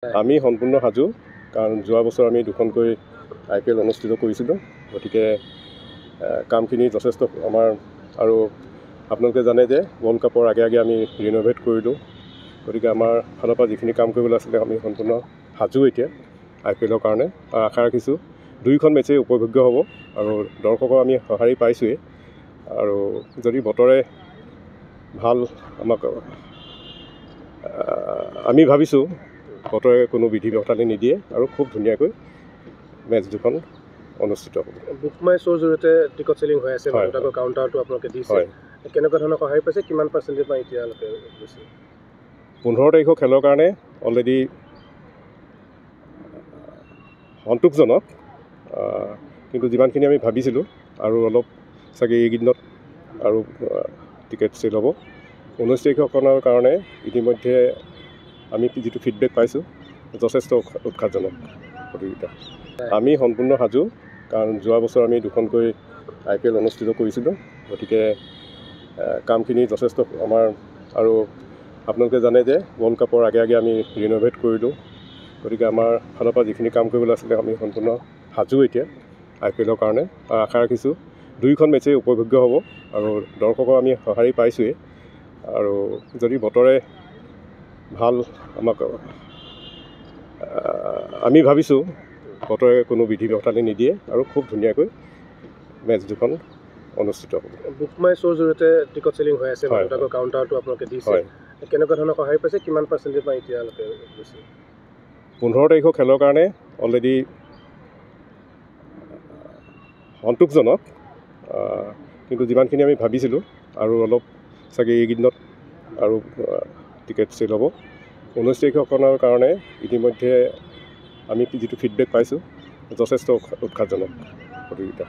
আমি সম্পূৰ্ণ সাজু কাৰণ যোৱা বছৰ আমি দুখনকৈ IPL অনুষ্ঠিত কৰিছিলোঁ গতিকে কামখিনি যথেষ্ট আমাৰ আৰু আপোনালোকে জানে যে ৱৰ্ল্ড কাপৰ আগে আগে আমি ৰিন'ভেট কৰিলোঁ গতিকে আমাৰ ফালৰ পৰা যিখিনি কাম কৰিবলৈ আছিলে আমি সম্পূৰ্ণ সাজু এতিয়া IPLৰ কাৰণে আৰু আশা ৰাখিছোঁ দুইখন মেচেই উপভোগ্য হ'ব আৰু দৰ্শকৰ আমি সঁহাৰি পাইছোঁৱেই আৰু যদি বতৰে ভাল আমাক আমি ভাবিছোঁ বতৰে কোনো বিধি পথালি নিদিয়ে আৰু খুব ধুনীয়াকৈ মেচ দুখন অনুষ্ঠিত হ'ব। বুক মাই শ্ব'ৰ জৰিয়তে টিকট চেলিং হৈ আছে, কাউণ্টাৰটো আপোনালোকে দিছে, কেনেকুৱা ধৰণৰ সহায় পাইছে, কিমান পাৰ্চেণ্টেজ পাই এতিয়ালৈকে গৈছে? 15 তাৰিখৰ খেলৰ কাৰণে অলৰেডি সন্তোষজনক, কিন্তু যিমানখিনি আমি ভাবিছিলোঁ আৰু অলপ চাগে এইকেইদিনত আৰু টিকেট চেল হ'ব। 19 তাৰিখৰ কাৰণে ইতিমধ্যে আমি যিটো ফিডবেক পাইছোঁ যথেষ্ট উৎসাহজনক প্ৰতিযোগিতা। আমি সম্পূৰ্ণ সাজু কাৰণ যোৱা বছৰ আমি দুখনকৈ IPL অনুষ্ঠিত কৰিছিলোঁ গতিকে কামখিনি যথেষ্ট আমাৰ আৰু আপোনালোকে জানে যে ৱৰ্ল্ড কাপৰ আগে আগে আমি ৰিন'ভেট কৰিলোঁ গতিকে আমাৰ ফালৰ পৰা যিখিনি কাম কৰিবলৈ আছিলে আমি সম্পূৰ্ণ সাজু এতিয়া IPLৰ কাৰণে আৰু আশা ৰাখিছোঁ দুইখন মেচেই উপভোগ্য হ'ব আৰু দৰ্শকৰ আমি সঁহাৰি পাইছোঁৱেই আৰু যদি বতৰে ভাল আমাক আমি ভাবিছোঁ বতৰে কোনো বিধি পথালি নিদিয়ে আৰু খুব ধুনীয়াকৈ মেচ দুখন অনুষ্ঠিত হ'ব। বুক মাই শ্ব'ৰ জৰিয়তে টিকট চেলিং হৈ আছে, কাউণ্টাৰটো আপোনালোকে দিছে, কেনেকুৱা ধৰণৰ সহায় পাইছে, কিমান পাৰ্চেণ্টেজ পাই এতিয়ালৈকে গৈছে? 15 তাৰিখৰ খেলৰ কাৰণে অলৰেডি সন্তোষজনক, কিন্তু যিমানখিনি আমি ভাবিছিলোঁ আৰু অলপ চাগে এইকেইদিনত আৰু টিকেট চেল হ'ব। 19 তাৰিখৰ কাৰণে ইতিমধ্যে আমি যিটো ফিডবেক পাইছোঁ যথেষ্ট উৎসাহজনক প্ৰতিযোগিতা।